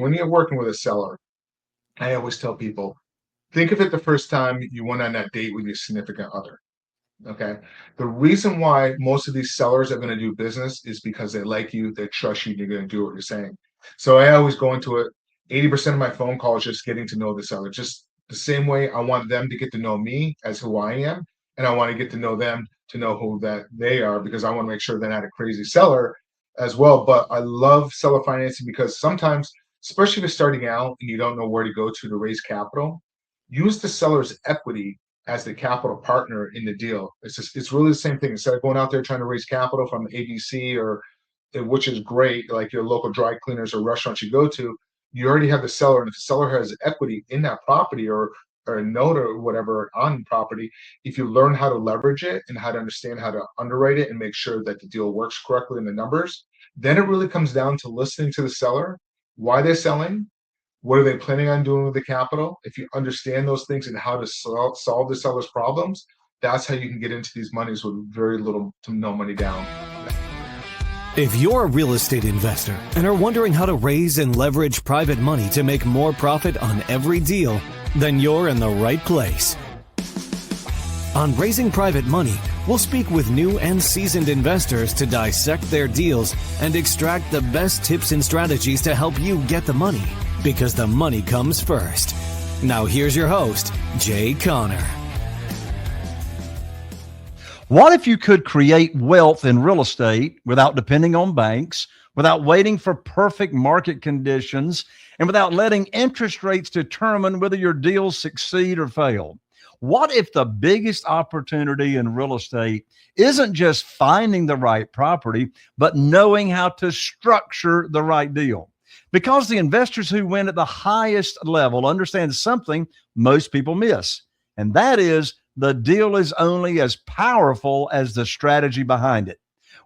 When you're working with a seller, I always tell people, think of it the first time you went on that date with your significant other. Okay. The reason why most of these sellers are going to do business is because they like you, they trust you, and you're going to do what you're saying. So I always go into it. 80% of my phone calls just getting to know the seller. Just the same way I want them to get to know me as who I am, and I want to get to know them to know who that they are because I want to make sure they're not a crazy seller as well. But I love seller financing because sometimes, especially if you're starting out and you don't know where to go to raise capital, use the seller's equity as the capital partner in the deal. It's really the same thing. Instead of going out there trying to raise capital from ABC or which is great, like your local dry cleaners or restaurants you go to, you already have the seller, and if the seller has equity in that property or a note or whatever on property, if you learn how to leverage it and how to understand how to underwrite it and make sure that the deal works correctly in the numbers, then it really comes down to listening to the seller, why they're selling, what are they planning on doing with the capital? If you understand those things and how to solve the seller's problems, that's how you can get into these monies with very little to no money down. If you're a real estate investor and are wondering how to raise and leverage private money to make more profit on every deal, then you're in the right place. On Raising Private Money, we'll speak with new and seasoned investors to dissect their deals and extract the best tips and strategies to help you get the money, because the money comes first. Now here's your host, Jay Conner. What if you could create wealth in real estate without depending on banks, without waiting for perfect market conditions, and without letting interest rates determine whether your deals succeed or fail? What if the biggest opportunity in real estate isn't just finding the right property, but knowing how to structure the right deal? Because the investors who win at the highest level understand something most people miss, and that is the deal is only as powerful as the strategy behind it.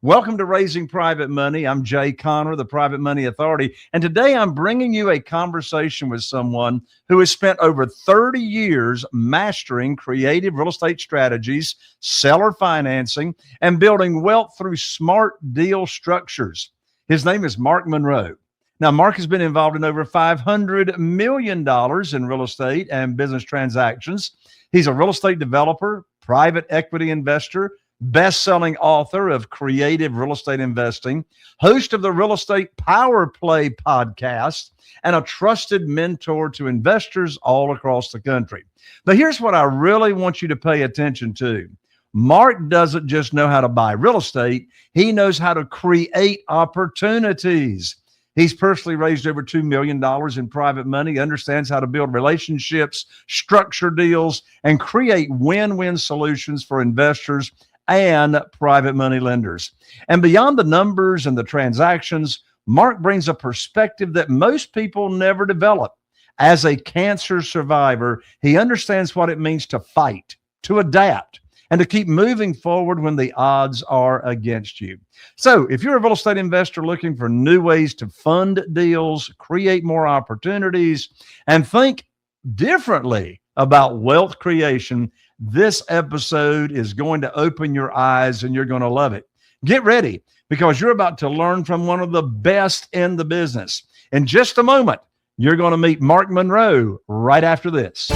Welcome to Raising Private Money. I'm Jay Conner, the Private Money Authority, and today I'm bringing you a conversation with someone who has spent over 30 years mastering creative real estate strategies, seller financing, and building wealth through smart deal structures. His name is Mark Monroe. Now, Mark has been involved in over $500 million in real estate and business transactions. He's a real estate developer, private equity investor, best-selling author of Creative Real Estate Investing, host of the Real Estate Power Play podcast, and a trusted mentor to investors all across the country. But here's what I really want you to pay attention to. Mark doesn't just know how to buy real estate. He knows how to create opportunities. He's personally raised over $2 million in private money, understands how to build relationships, structure deals, and create win-win solutions for investors and private money lenders. And beyond the numbers and the transactions, Mark brings a perspective that most people never develop. As a cancer survivor, he understands what it means to fight, to adapt, and to keep moving forward when the odds are against you. So if you're a real estate investor looking for new ways to fund deals, create more opportunities, and think differently about wealth creation, this episode is going to open your eyes and you're going to love it. Get ready, because you're about to learn from one of the best in the business. In just a moment, you're going to meet Mark Monroe right after this.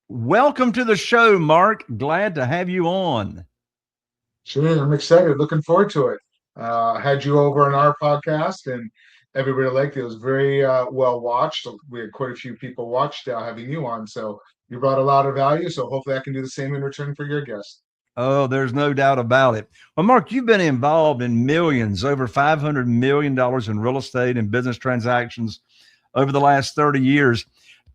Welcome to the show, Mark. Glad to have you on. Sure, I'm excited. Looking forward to it. I had you over on our podcast, and everybody liked it. It was very well watched. We had quite a few people watched having you on, so you brought a lot of value. So hopefully, I can do the same in return for your guest. Oh, there's no doubt about it. Well, Mark, you've been involved in millions, over $500 million in real estate and business transactions over the last 30 years.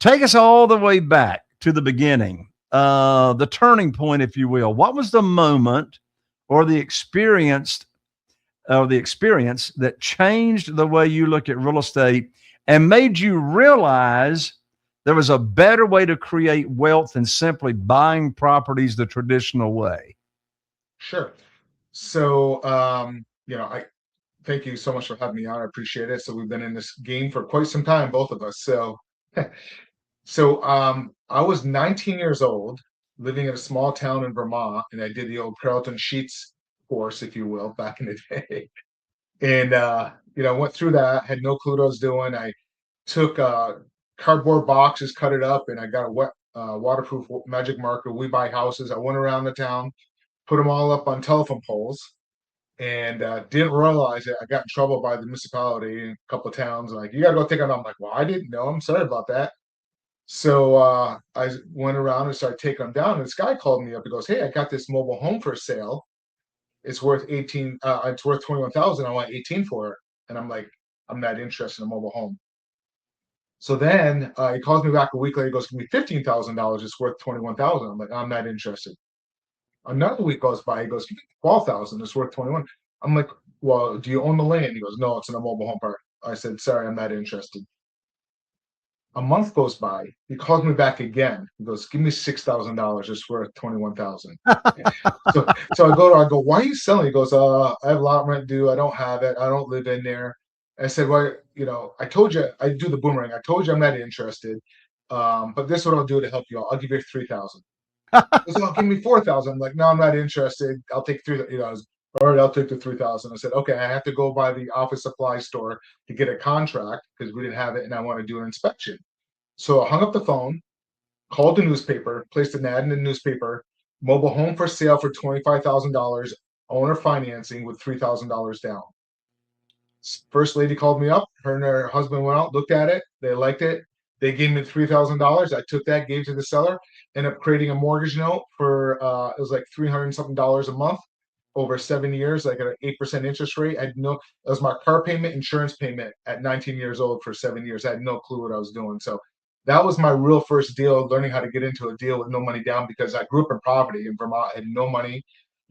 Take us all the way back to the beginning, the turning point, if you will. What was the moment or the experience that changed the way you look at real estate and made you realize there was a better way to create wealth than simply buying properties the traditional way? Sure. So, I thank you so much for having me on. I appreciate it. So we've been in this game for quite some time, both of us. So I was 19 years old living in a small town in Vermont, and I did the old Carlton Sheets course, if you will, back in the day. And went through that, had no clue what I was doing. I took cardboard boxes, cut it up, and I got a wet waterproof magic marker. We buy houses. I went around the town, put them all up on telephone poles, and didn't realize it. I got in trouble by the municipality in a couple of towns. Like, you got to go take them down. I'm like, well, I didn't know. I'm sorry about that. So I went around and started taking them down. And this guy called me up. He goes, "Hey, I got this mobile home for sale. It's worth 18. It's worth 21,000. I want 18 for it." And I'm like, "I'm not interested in a mobile home." So then he calls me back a week later. He goes, "Give me $15,000. It's worth 21,000." I'm like, "I'm not interested." Another week goes by. He goes, "Give me 12,000. It's worth 21." I'm like, "Well, do you own the land?" He goes, "No, it's in a mobile home park." I said, "Sorry, I'm not interested." A month goes by. He calls me back again. He goes, "Give me $6,000. It's worth 21,000." So I go, "Why are you selling?" He goes, "I have a lot of rent due. I don't have it. I don't live in there." I said, "Well, I told you." I do the boomerang. "I told you I'm not interested. But this is what I'll do to help you out. I'll give you 3,000." He goes, "Oh, give me 4,000." I'm like, "No, I'm not interested. I'll take three." I was, "All right, I'll take the 3,000." I said, "Okay, I have to go by the office supply store to get a contract because we didn't have it, and I want to do an inspection." So I hung up the phone, called the newspaper, placed an ad in the newspaper, "Mobile home for sale for $25,000, owner financing with $3,000 down." First lady called me up. Her and her husband went out, looked at it. They liked it. They gave me $3,000. I took that, gave to the seller, ended up creating a mortgage note for it was like 300 something dollars a month over 7 years, like at an 8% interest rate. I had no, it was my car payment, insurance payment at 19 years old for 7 years. I had no clue what I was doing. So that was my real first deal, learning how to get into a deal with no money down because I grew up in poverty in Vermont. I had no money.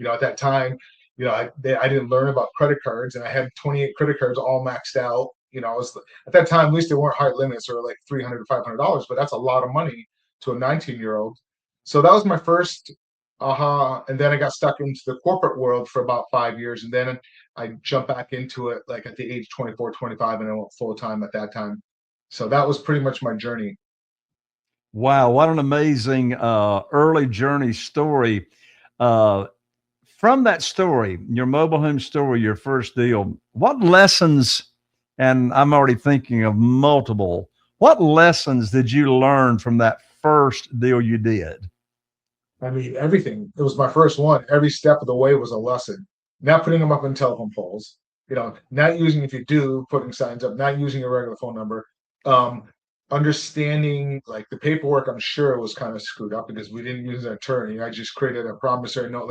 At that time, I didn't learn about credit cards, and I had 28 credit cards all maxed out. I was at that time, at least they weren't high limits or like $300 to $500, but that's a lot of money to a 19-year-old. So that was my first aha. And then I got stuck into the corporate world for about 5 years, and then I jumped back into it like at the age 24, 25, and I went full time at that time. So that was pretty much my journey. Wow, what an amazing early journey story. Uh, from that story, your mobile home story, your first deal, what lessons, and I'm already thinking of multiple, what lessons did you learn from that first deal you did? I mean, everything. It was my first one. Every step of the way was a lesson. Not putting them up on telephone poles, not using, if you do, putting signs up, not using a regular phone number. Um, Understanding like the paperwork, I'm sure was kind of screwed up because we didn't use an attorney. I just created a promissory note,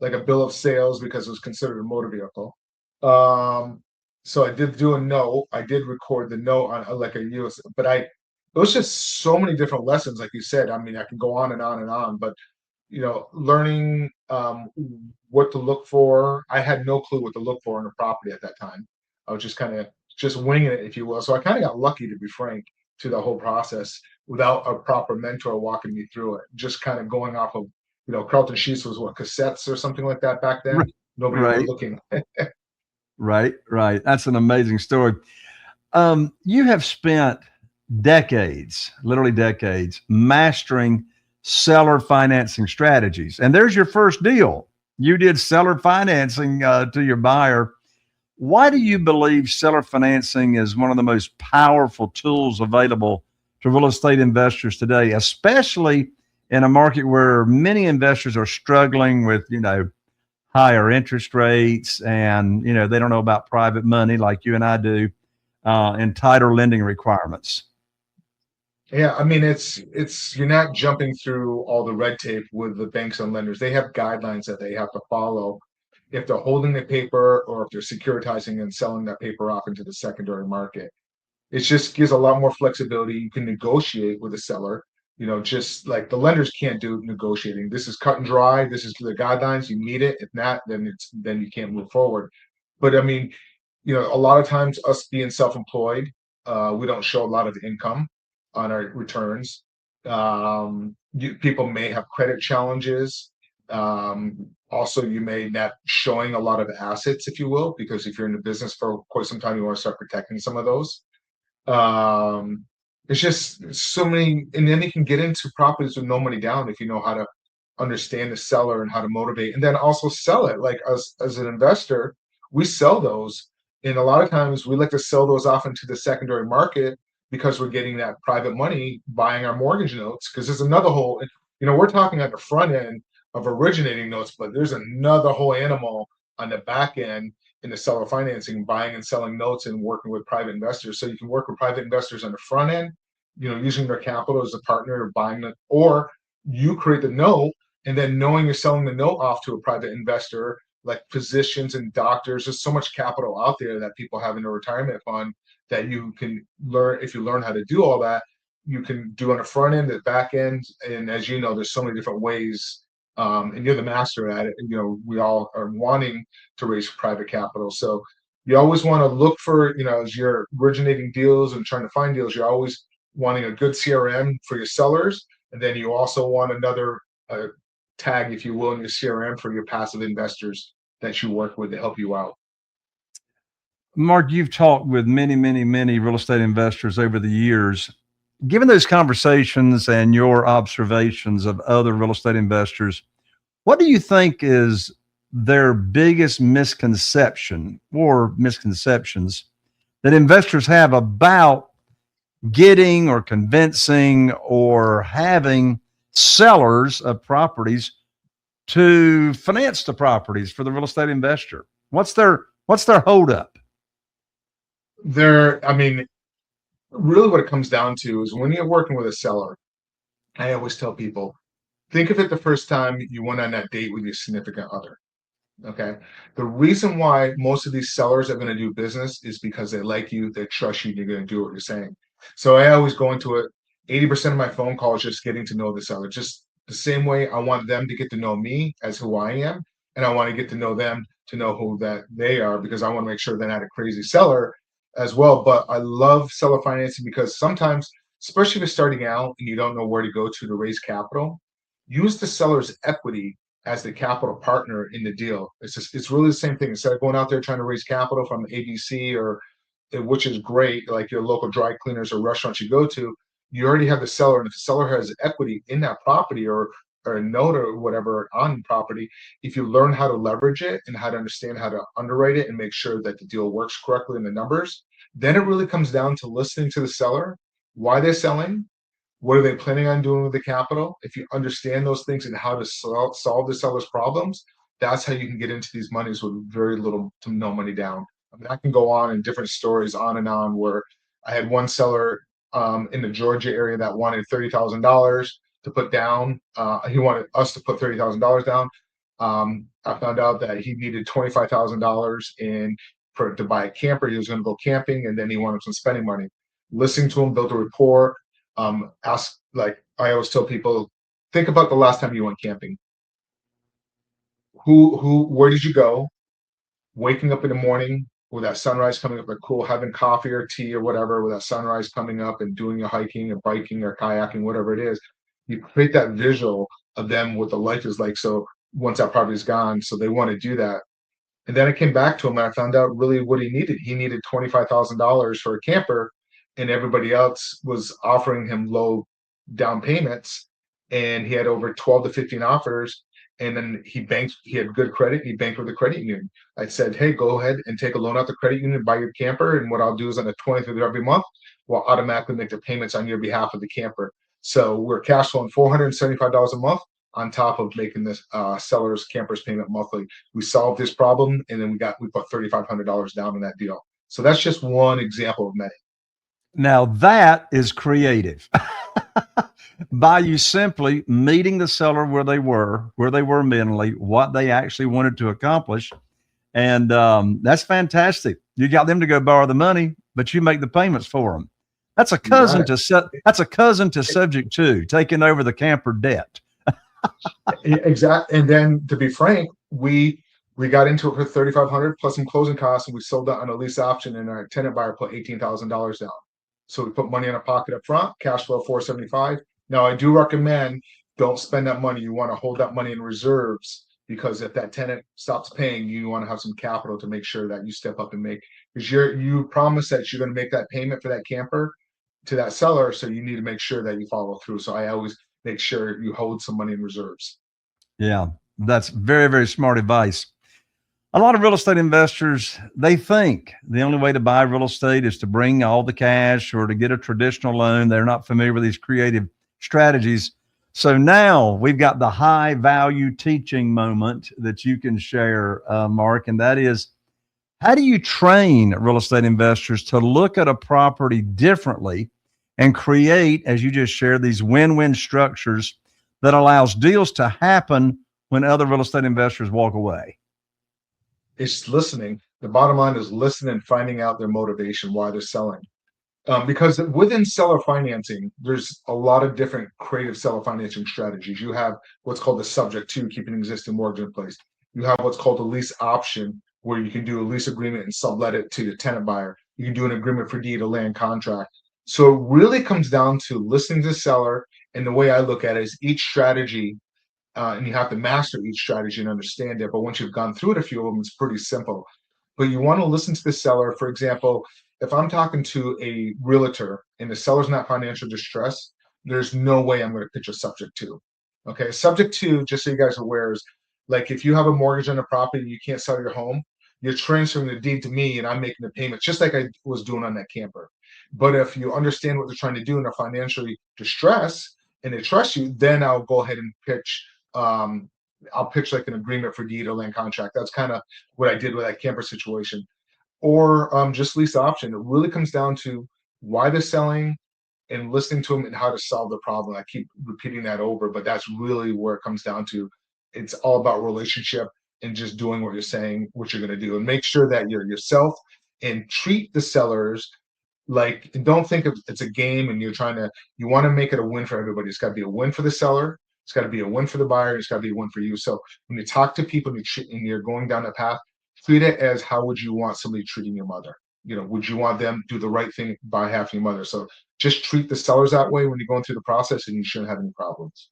like a bill of sales because it was considered a motor vehicle. Um, so I did do a note. I did record the note on like a US, but it was just so many different lessons, like you said. I mean, I can go on and on and on, but learning what to look for. I had no clue what to look for in a property at that time. I was just kind of just winging it, if you will. So I kind of got lucky, to be frank, to the whole process without a proper mentor walking me through it. Just kind of going off of, Carlton Sheets was what, cassettes or something like that back then. Nobody really Right, looking. right, right. That's an amazing story. You have spent decades, literally decades, mastering seller financing strategies. And there's your first deal. You did seller financing to your buyer. Why do you believe seller financing is one of the most powerful tools available to real estate investors today, especially in a market where many investors are struggling with, higher interest rates and, they don't know about private money like you and I do, and tighter lending requirements? Yeah, I mean, it's you're not jumping through all the red tape with the banks and lenders. They have guidelines that they have to follow if they're holding the paper or if they're securitizing and selling that paper off into the secondary market. It just gives a lot more flexibility. You can negotiate with the seller. Just like the lenders can't do negotiating. This is cut and dry. This is the guidelines. You meet it. If not, then you can't move forward. But I mean, a lot of times us being self-employed, we don't show a lot of income on our returns. People may have credit challenges. Also, you may not showing a lot of assets, if you will, because if you're in the business for quite some time, you want to start protecting some of those. It's just so many, and then you can get into properties with no money down if you know how to understand the seller and how to motivate, and then also sell it. Like us as an investor, we sell those, and a lot of times we like to sell those off into the secondary market because we're getting that private money buying our mortgage notes. Because there's another whole, we're talking at the front end of originating notes, but there's another whole animal on the back end in the seller financing, buying and selling notes and working with private investors. So you can work with private investors on the front end, using their capital as a partner of buying it, or you create the note, and then knowing you're selling the note off to a private investor, like physicians and doctors. There's so much capital out there that people have in a retirement fund that you can learn. If you learn how to do all that, you can do on the front end, the back end. And as you know, there's so many different ways, and you're the master at it. We all are wanting to raise private capital. So you always want to look for, as you're originating deals and trying to find deals, you're always wanting a good CRM for your sellers. And then you also want another tag, if you will, in your CRM for your passive investors that you work with to help you out. Mark, you've talked with many, many, many real estate investors over the years. Given those conversations and your observations of other real estate investors, what do you think is their biggest misconception or misconceptions that investors have about getting or convincing or having sellers of properties to finance the properties for the real estate investor? What's their holdup? Really what it comes down to is when you're working with a seller, I always tell people, think of it the first time you went on that date with your significant other. Okay. The reason why most of these sellers are going to do business is because they like you, they trust you, and you're going to do what you're saying. So I always go into it. 80% of my phone calls just getting to know the seller. Just the same way I want them to get to know me as who I am, and I want to get to know them to know who that they are, because I want to make sure they're not a crazy seller as well. But I love seller financing because sometimes, especially if you're starting out and you don't know where to go to raise capital, use the seller's equity as the capital partner in the deal. It's really the same thing. Instead of going out there trying to raise capital from ABC, or which is great, like your local dry cleaners or restaurants you go to, you already have the seller, and if the seller has equity in that property or a note or whatever on property, if you learn how to leverage it and how to understand how to underwrite it and make sure that the deal works correctly in the numbers, then it really comes down to listening to the seller, why they're selling, what are they planning on doing with the capital. If you understand those things and how to solve the seller's problems, that's how you can get into these monies with very little to no money down. I can go on in different stories on and on, where I had one seller in the Georgia area that wanted $30,000 to put down. He wanted us to put $30,000 down. I found out that he needed $25,000 to buy a camper. He was going to go camping, and then he wanted some spending money. Listening to him, built a rapport. Like I always tell people, think about the last time you went camping. Where did you go? Waking up in the morning with that sunrise coming up, like cool, having coffee or tea or whatever, with that sunrise coming up, and doing your hiking or biking or kayaking, whatever it is. You create that visual of them, what the life is like. So once that property is gone, so they want to do that. And then I came back to him and I found out really what he needed. He needed $25,000 for a camper, and everybody else was offering him low down payments. And he had over 12 to 15 offers. And then he had good credit. He banked with the credit union. I said, hey, go ahead and take a loan out the credit union, buy your camper. And what I'll do is on the 20th of every month, we'll automatically make the payments on your behalf of the camper. So we're cash flowing $475 a month on top of making this seller's camper's payment monthly. We solved this problem, and then we put $3,500 down in that deal. So that's just one example of many. Now that is creative. By you simply meeting the seller where they were mentally, what they actually wanted to accomplish. And that's fantastic. You got them to go borrow the money, but you make the payments for them. That's a cousin to subject to taking over the camper debt. Exactly. And then, to be frank, we got into it for $3,500 plus some closing costs, and we sold that on a lease option, and our tenant buyer put $18,000 down. So we put money in a pocket up front, cash flow $475. Now I do recommend, don't spend that money. You want to hold that money in reserves, because if that tenant stops paying, you want to have some capital to make sure that you step up and make, because you promise that you're going to make that payment for that camper to that seller. So you need to make sure that you follow through. So I always make sure you hold some money in reserves. Yeah, that's very, very smart advice. A lot of real estate investors, they think the only way to buy real estate is to bring all the cash or to get a traditional loan. They're not familiar with these creative strategies. So now we've got the high value teaching moment that you can share, Mark, and that is, how do you train real estate investors to look at a property differently and create, as you just shared, these win-win structures that allows deals to happen when other real estate investors walk away? It's listening. The bottom line is listen and finding out their motivation, why they're selling. Because within seller financing, there's a lot of different creative seller financing strategies. You have what's called the subject to, keep an existing mortgage in place. You have what's called a lease option, where you can do a lease agreement and sublet it to the tenant buyer. You can do an agreement for deed, a land contract. So it really comes down to listening to the seller. And the way I look at it is each strategy, and you have to master each strategy and understand it. But once you've gone through it, a few of them, it's pretty simple. But you want to listen to the seller. For example, if I'm talking to a realtor and the seller's not financial distress, there's no way I'm going to pitch a subject to. Okay, subject to, just so you guys are aware, is like if you have a mortgage on a property and you can't sell your home, you're transferring the deed to me and I'm making the payments, just like I was doing on that camper. But if you understand what they're trying to do and they're financially distressed and they trust you, then I'll go ahead and pitch. I'll pitch like an agreement for deed or land contract. That's kind of what I did with that camper situation, or just lease option. It really comes down to why they're selling and listening to them and how to solve the problem. I keep repeating that over, but that's really where it comes down to. It's all about relationship and just doing what you're saying, what you're going to do, and make sure that you're yourself and treat the sellers like, and don't think of it's a game and you want to make it a win for everybody. It's got to be a win for the seller. It's got to be a win for the buyer. It's got to be a win for you. So when you talk to people and you're going down that path, treat it as how would you want somebody treating your mother? Would you want them to do the right thing by half your mother? So just treat the sellers that way when you're going through the process, and you shouldn't have any problems.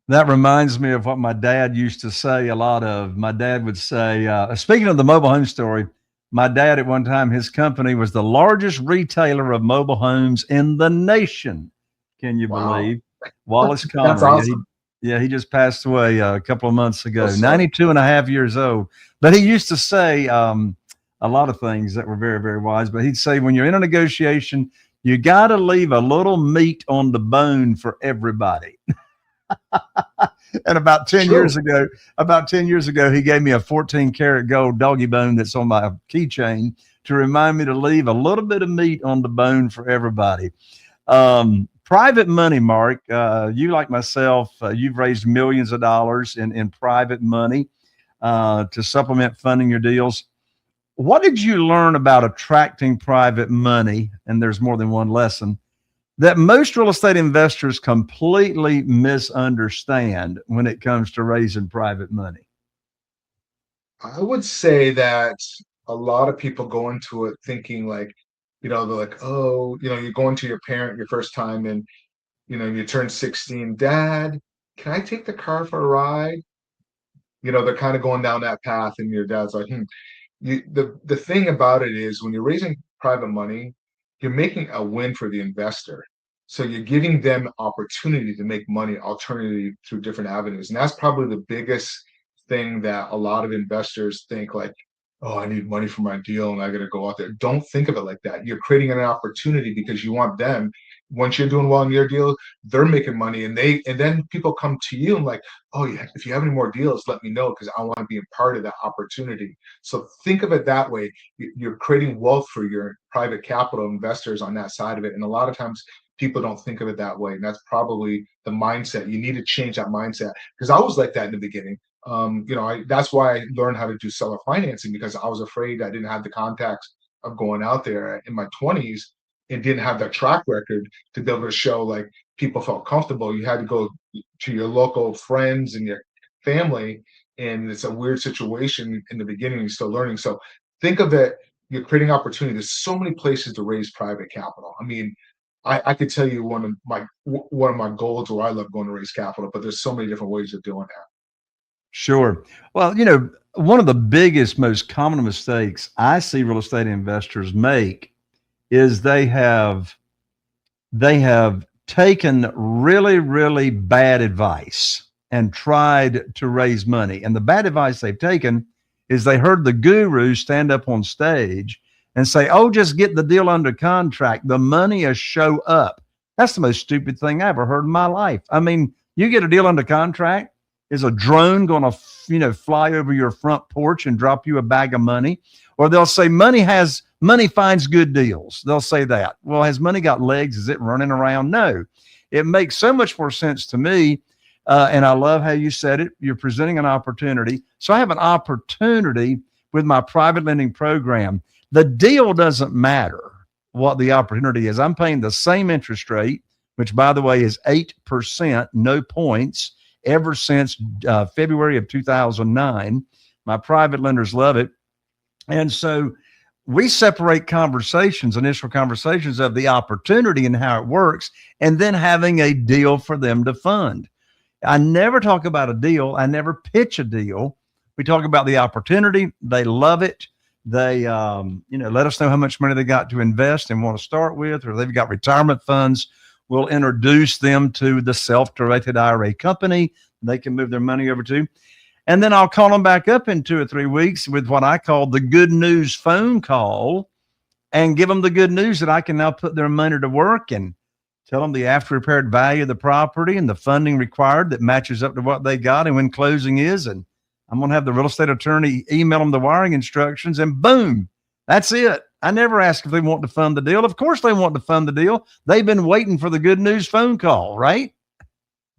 That reminds me of what my dad used to say a lot of. My dad would say, speaking of the mobile home story, my dad at one time, his company was the largest retailer of mobile homes in the nation. Can you Wow. believe? Wallace Connery. That's awesome. He just passed away a couple of months ago, Yes, 92 and a half years old. But he used to say a lot of things that were very, very wise. But he'd say, when you're in a negotiation, you got to leave a little meat on the bone for everybody. And about 10 years ago, he gave me a 14 karat gold doggy bone that's on my keychain to remind me to leave a little bit of meat on the bone for everybody. Private money, Mark, you, like myself, you've raised millions of dollars in private money to supplement funding your deals. What did you learn about attracting private money? And there's more than one lesson that most real estate investors completely misunderstand when it comes to raising private money. I would say that a lot of people go into it thinking like, they're like, oh, you're going to your parent your first time and, you turn 16, Dad, can I take the car for a ride? They're kind of going down that path, and your dad's like, the thing about it is when you're raising private money, you're making a win for the investor. So you're giving them opportunity to make money alternatively through different avenues. And that's probably the biggest thing that a lot of investors think like, oh, I need money for my deal and I got to go out there. Don't think of it like that. You're creating an opportunity because you want them. Once you're doing well in your deal, they're making money, and then people come to you and like, oh yeah, if you have any more deals, let me know because I want to be a part of that opportunity. So think of it that way. You're creating wealth for your private capital investors on that side of it. And a lot of times people don't think of it that way. And that's probably the mindset. You need to change that mindset, because I was like that in the beginning. That's why I learned how to do seller financing, because I was afraid I didn't have the contacts of going out there in my 20s and didn't have that track record to be able to show like people felt comfortable. You had to go to your local friends and your family, and it's a weird situation in the beginning. You're still learning. So think of it, you're creating opportunity. There's so many places to raise private capital. I mean, I could tell you one of my goals where I love going to raise capital, but there's so many different ways of doing that. Sure. Well, one of the biggest, most common mistakes I see real estate investors make is they have taken really, really bad advice and tried to raise money. And the bad advice they've taken is they heard the guru stand up on stage and say, oh, just get the deal under contract. The money will show up. That's the most stupid thing I ever heard in my life. I mean, you get a deal under contract. Is a drone going to, fly over your front porch and drop you a bag of money? Or they'll say money finds good deals. They'll say that. Well, has money got legs? Is it running around? No. It makes so much more sense to me. And I love how you said it. You're presenting an opportunity. So I have an opportunity with my private lending program. The deal doesn't matter what the opportunity is. I'm paying the same interest rate, which, by the way, is 8%, no points, ever since February of 2009. My private lenders love it. And so we separate initial conversations of the opportunity and how it works, and then having a deal for them to fund. I never talk about a deal. I never pitch a deal. We talk about the opportunity. They love it. They, let us know how much money they got to invest and want to start with, or they've got retirement funds. We'll introduce them to the self-directed IRA company they can move their money over to. And then I'll call them back up in 2 or 3 weeks with what I call the good news phone call, and give them the good news that I can now put their money to work and tell them the after repaired value of the property and the funding required that matches up to what they got and when closing is. And I'm going to have the real estate attorney email them the wiring instructions, and boom, that's it. I never ask if they want to fund the deal. Of course they want to fund the deal. They've been waiting for the good news phone call, right?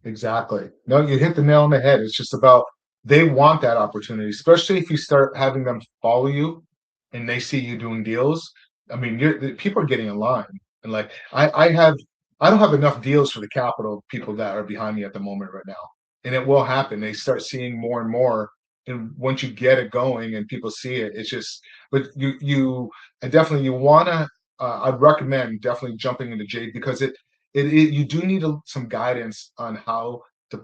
Exactly. No, you hit the nail on the head. It's just about, they want that opportunity, especially if you start having them follow you and they see you doing deals. I mean, people are getting in line. And like, I don't have enough deals for the capital people that are behind me at the moment right now. And it will happen. They start seeing more and more. And once you get it going and people see it, it's just, but you want to, I'd recommend definitely jumping into Jade, because you do need some guidance on how to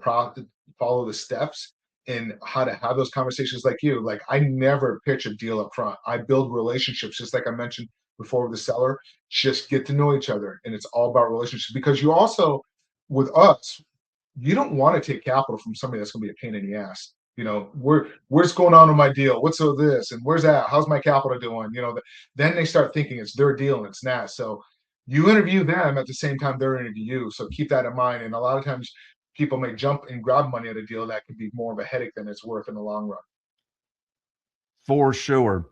follow the steps and how to have those conversations like you. Like, I never pitch a deal up front. I build relationships, just like I mentioned before with the seller. Just get to know each other, and it's all about relationships. Because you also, with us, you don't want to take capital from somebody that's going to be a pain in the ass. Where's going on with my deal? What's all this? And where's that? How's my capital doing? Then they start thinking it's their deal and it's not. So you interview them at the same time they're interviewing you. So keep that in mind. And a lot of times people may jump and grab money at a deal that could be more of a headache than it's worth in the long run. For sure.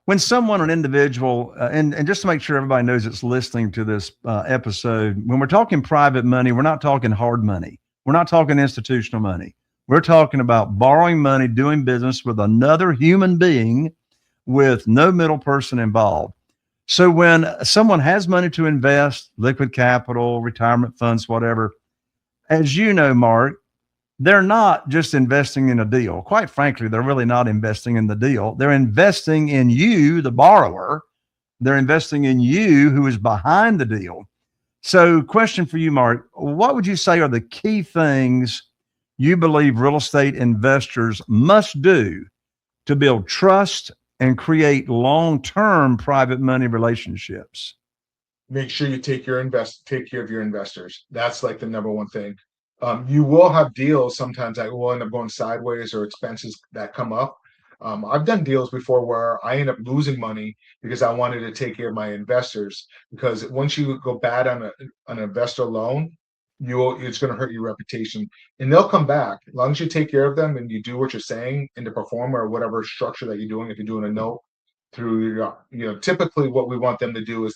When an individual, and just to make sure everybody knows it's listening to this episode, when we're talking private money, we're not talking hard money. We're not talking institutional money. We're talking about borrowing money, doing business with another human being with no middle person involved. So when someone has money to invest, liquid capital, retirement funds, whatever, as you know, Mark, they're not just investing in a deal. Quite frankly, they're really not investing in the deal. They're investing in you, the borrower. They're investing in you, who is behind the deal. So question for you, Mark, what would you say are the key things you believe real estate investors must do to build trust and create long-term private money relationships? Make sure you take care of your investors. That's like the number one thing. You will have deals sometimes that will end up going sideways, or expenses that come up. I've done deals before where I end up losing money because I wanted to take care of my investors. Because once you go bad on an investor loan, it's going to hurt your reputation, and they'll come back as long as you take care of them and you do what you're saying and to perform, or whatever structure that you're doing. If you're doing a note through typically what we want them to do is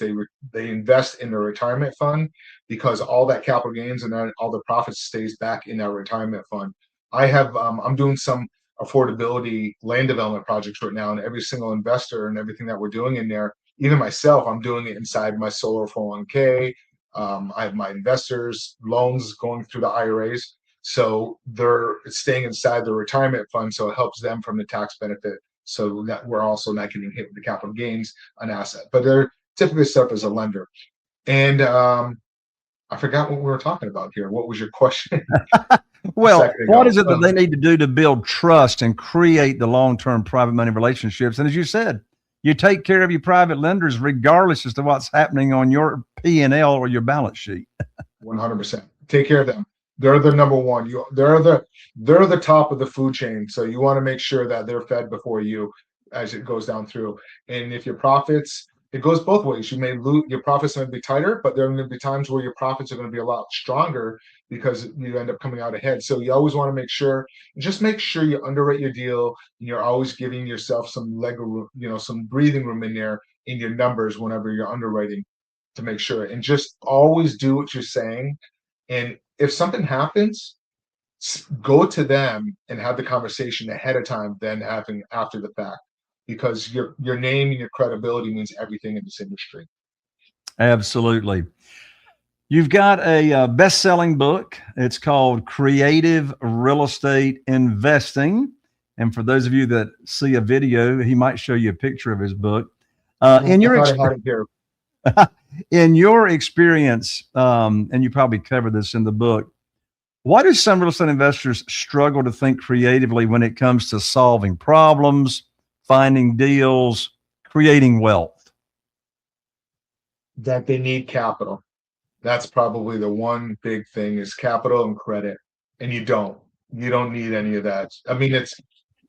they invest in their retirement fund, because all that capital gains and then all the profits stays back in that retirement fund. I'm doing some affordability land development projects right now, and every single investor and everything that we're doing in there, even myself, I'm doing it inside my solar 401k. I have my investors loans going through the IRAs, so they're staying inside the retirement fund, so it helps them from the tax benefit, so that we're also not getting hit with the capital gains on asset. But they're typically set up as a lender. And I forgot what we were talking about here. What was your question? Well, what is it that they need to do to build trust and create the long-term private money relationships? And as you said, you take care of your private lenders regardless as to what's happening on your P&L or your balance sheet. 100%. Take care of them. They're the number one. They're the top of the food chain. So you want to make sure that they're fed before you as it goes down through. And if your profits, it goes both ways. You may lose your profits may be tighter, but there are going to be times where your profits are going to be a lot stronger because you end up coming out ahead. So you always want to just make sure you underwrite your deal and you're always giving yourself some leg room, some breathing room in there in your numbers whenever you're underwriting to make sure. And just always do what you're saying. And if something happens, go to them and have the conversation ahead of time than having after the fact, because your name and your credibility means everything in this industry. Absolutely. You've got a best-selling book. It's called Creative Real Estate Investing. And for those of you that see a video, he might show you a picture of his book. In your experience, and you probably cover this in the book, why do some real estate investors struggle to think creatively when it comes to solving problems, finding deals, creating wealth? That they need capital. That's probably the one big thing is capital and credit. And you don't need any of that. I mean,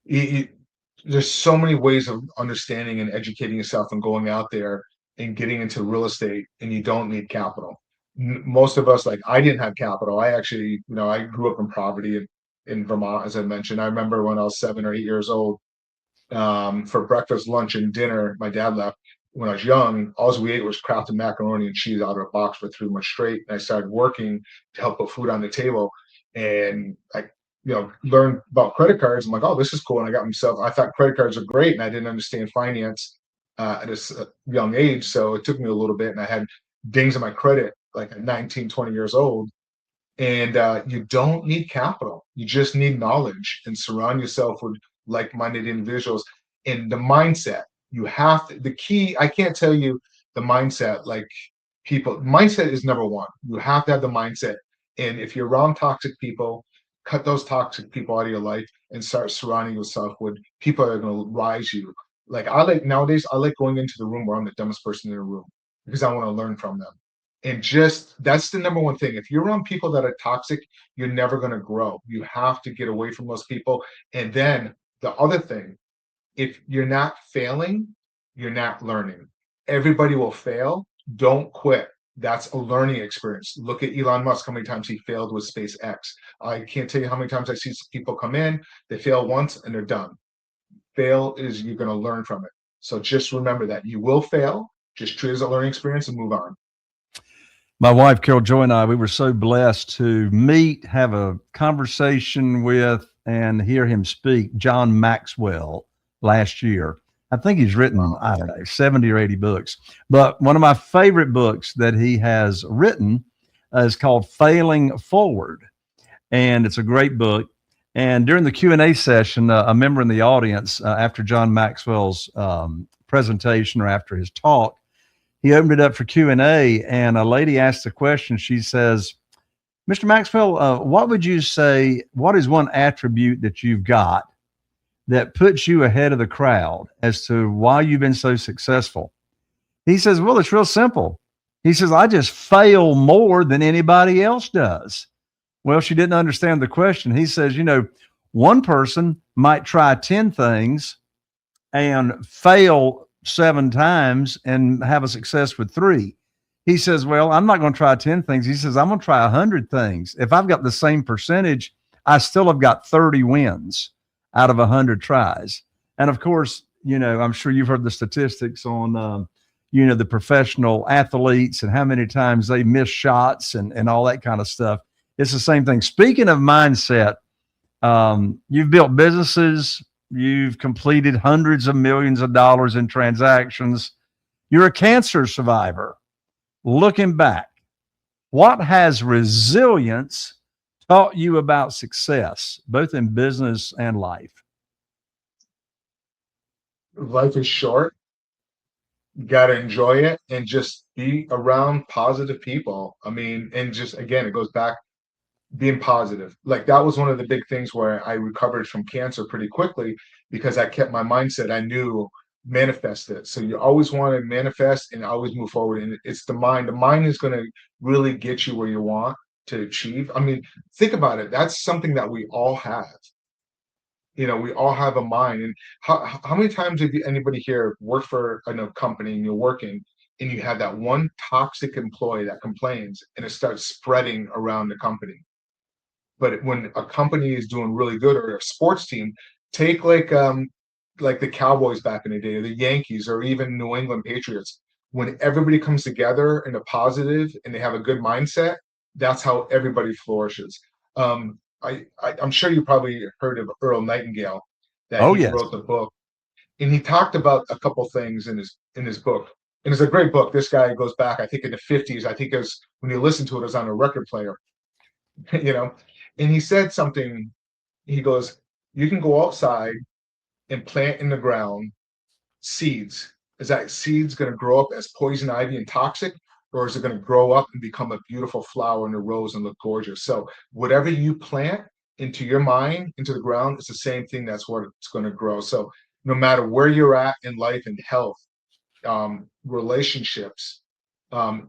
there's so many ways of understanding and educating yourself and going out there and getting into real estate, and you don't need capital. Most of us, like I didn't have capital. I actually, I grew up in poverty in Vermont, as I mentioned. I remember when I was 7 or 8 years old, for breakfast, lunch, and dinner, my dad left. When I was young, all we ate was Kraft and macaroni and cheese out of a box for 3 months straight. And I started working to help put food on the table. And I, learned about credit cards. I'm like, oh, this is cool. And I thought credit cards are great. And I didn't understand finance at this young age. So it took me a little bit. And I had dings in my credit, like at 19, 20 years old. And you don't need capital. You just need knowledge and surround yourself with like-minded individuals. And the mindset, the key, I can't tell you the mindset, mindset is number one. You have to have the mindset. And if you're around toxic people, cut those toxic people out of your life and start surrounding yourself with people that are going to rise you. Nowadays, I like going into the room where I'm the dumbest person in the room because I want to learn from them. And that's the number one thing. If you're around people that are toxic, you're never going to grow. You have to get away from those people. And then the other thing, if you're not failing, you're not learning. Everybody will fail. Don't quit. That's a learning experience. Look at Elon Musk, how many times he failed with SpaceX. I can't tell you how many times I see people come in, they fail once and they're done. Fail is you're going to learn from it. So just remember that you will fail. Just treat it as a learning experience and move on. My wife, Carol Joy, and I, we were so blessed to meet, have a conversation with, and hear him speak, John Maxwell, last year. I think he's written, I don't know, 70 or 80 books. But one of my favorite books that he has written is called Failing Forward. And it's a great book. And during the Q&A session, a member in the audience, after John Maxwell's presentation or after his talk, he opened it up for Q&A, and a lady asked the question. She says, Mr. Maxwell, what would you say, what is one attribute that you've got that puts you ahead of the crowd as to why you've been so successful? He says, well, it's real simple. He says, I just fail more than anybody else does. Well, she didn't understand the question. He says, one person might try 10 things and fail 7 times and have a success with 3. He says, well, I'm not going to try 10 things. He says, I'm going to try 100 things. If I've got the same percentage, I still have got 30 wins out of 100 tries. And of course, I'm sure you've heard the statistics on, the professional athletes and how many times they miss shots and all that kind of stuff. It's the same thing. Speaking of mindset, you've built businesses, you've completed hundreds of millions of dollars in transactions. You're a cancer survivor. Looking back, what has resilience taught you about success, both in business and life? Life is short. You got to enjoy it and just be around positive people. I mean, and just, again, it goes back being positive. Like that was one of the big things where I recovered from cancer pretty quickly because I kept my mindset. I knew manifest it. So you always want to manifest and always move forward. And it's the mind. The mind is going to really get you where you want to achieve. I mean, think about it. That's something that we all have. We all have a mind. And how many times have anybody here worked for a company and you're working and you have that one toxic employee that complains and it starts spreading around the company? But when a company is doing really good, or a sports team, take like the Cowboys back in the day, or the Yankees, or even New England Patriots, when everybody comes together in a positive and they have a good mindset, that's how everybody flourishes. I'm sure you probably heard of Earl Nightingale, that Oh, he yes. wrote the book, and he talked about a couple things in his book. And it's a great book. This guy goes back, I think, in the 50s. I think it was when you listen to it, it was on a record player, you know. And he said something. He goes, "You can go outside and plant in the ground seeds. Is that seeds going to grow up as poison ivy and toxic, or is it going to grow up and become a beautiful flower and a rose and look gorgeous?" So whatever you plant into your mind, into the ground, it's the same thing. That's what it's going to grow. So no matter where you're at in life and health, relationships,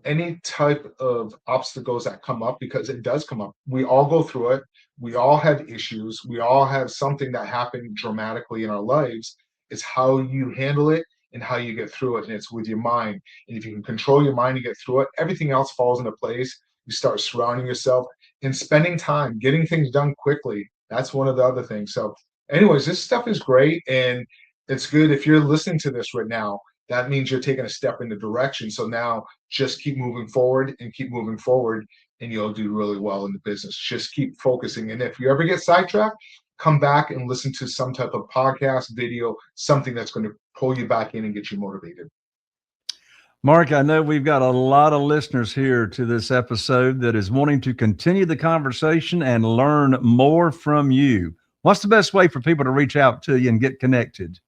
any type of obstacles that come up, because it does come up. We all go through it. We all have issues. We all have something that happened dramatically in our lives. It's how you handle it and how you get through it. And it's with your mind. And if you can control your mind and get through it, everything else falls into place. You start surrounding yourself and spending time, getting things done quickly. That's one of the other things. So, anyways, this stuff is great. And it's good if you're listening to this right now. That means you're taking a step in the direction. So now just keep moving forward and keep moving forward, and you'll do really well in the business. Just keep focusing. And if you ever get sidetracked, come back and listen to some type of podcast, video, something that's going to pull you back in and get you motivated. Mark, I know we've got a lot of listeners here to this episode that is wanting to continue the conversation and learn more from you. What's the best way for people to reach out to you and get connected?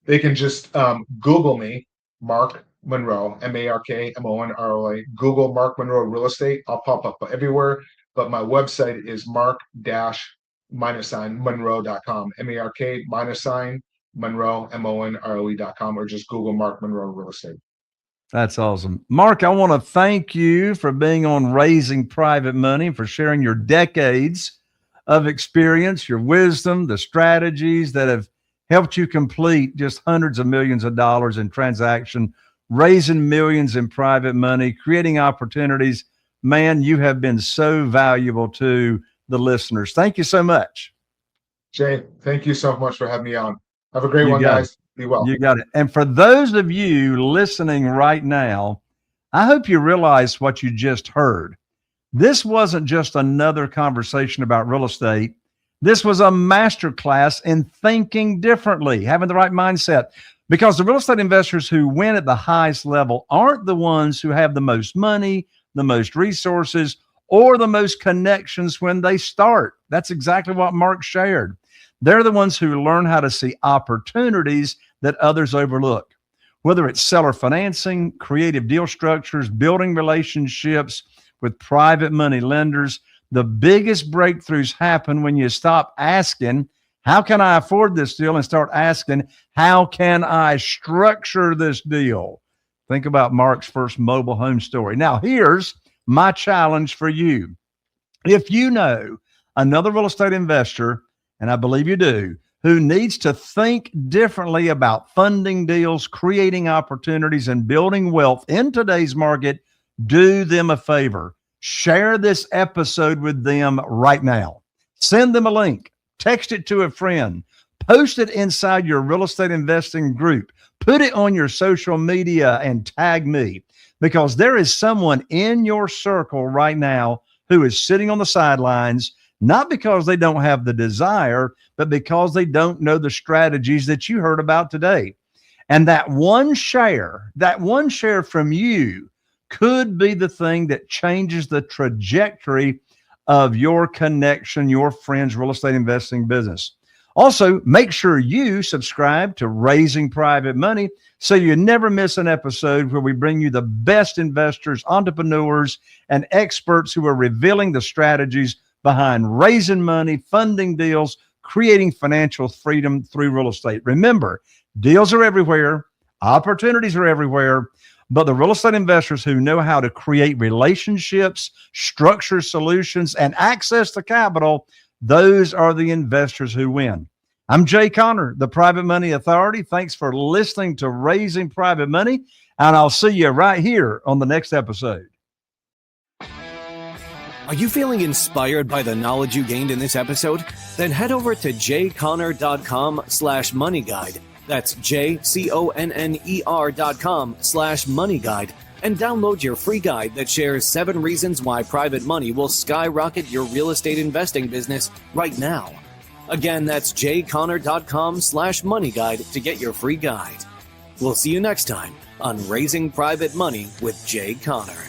They can just Google me, Mark Monroe, MarkMonroe. Google Mark Monroe Real Estate. I'll pop up everywhere. But my website is mark-monroe.com. Monroe, MONROE.com, or just Google Mark Monroe Real Estate. That's awesome. Mark, I want to thank you for being on Raising Private Money, for sharing your decades of experience, your wisdom, the strategies that have helped you complete just hundreds of millions of dollars in transaction, raising millions in private money, creating opportunities. Man, you have been so valuable to the listeners. Thank you so much. Jay, thank you so much for having me on. Have a great one, guys. Be well. You got it. And for those of you listening right now, I hope you realize what you just heard. This wasn't just another conversation about real estate. This was a masterclass in thinking differently, having the right mindset, because the real estate investors who win at the highest level aren't the ones who have the most money, the most resources, or the most connections when they start. That's exactly what Mark shared. They're the ones who learn how to see opportunities that others overlook, whether it's seller financing, creative deal structures, building relationships with private money lenders. The biggest breakthroughs happen when you stop asking, how can I afford this deal? And start asking, how can I structure this deal? Think about Mark's first mobile home story. Now, here's my challenge for you. If you know another real estate investor, and I believe you do, who needs to think differently about funding deals, creating opportunities, and building wealth in today's market, do them a favor. Share this episode with them right now. Send them a link. Text it to a friend. Post it inside your real estate investing group. Put it on your social media and tag me, because there is someone in your circle right now who is sitting on the sidelines, not because they don't have the desire, but because they don't know the strategies that you heard about today. And that one share from you could be the thing that changes the trajectory of your connection, your friend's real estate investing business. Also, make sure you subscribe to Raising Private Money so you never miss an episode where we bring you the best investors, entrepreneurs, and experts who are revealing the strategies behind raising money, funding deals, creating financial freedom through real estate. Remember, deals are everywhere. Opportunities are everywhere. But the real estate investors who know how to create relationships, structure solutions, and access to capital, those are the investors who win. I'm Jay Conner, the Private Money Authority. Thanks for listening to Raising Private Money, and I'll see you right here on the next episode. Are you feeling inspired by the knowledge you gained in this episode? Then head over to jconner.com/money guide. That's JCONNER.com/money guide and download your free guide that shares 7 reasons why private money will skyrocket your real estate investing business right now. Again, that's jconner.com/money guide to get your free guide. We'll see you next time on Raising Private Money with Jay Conner.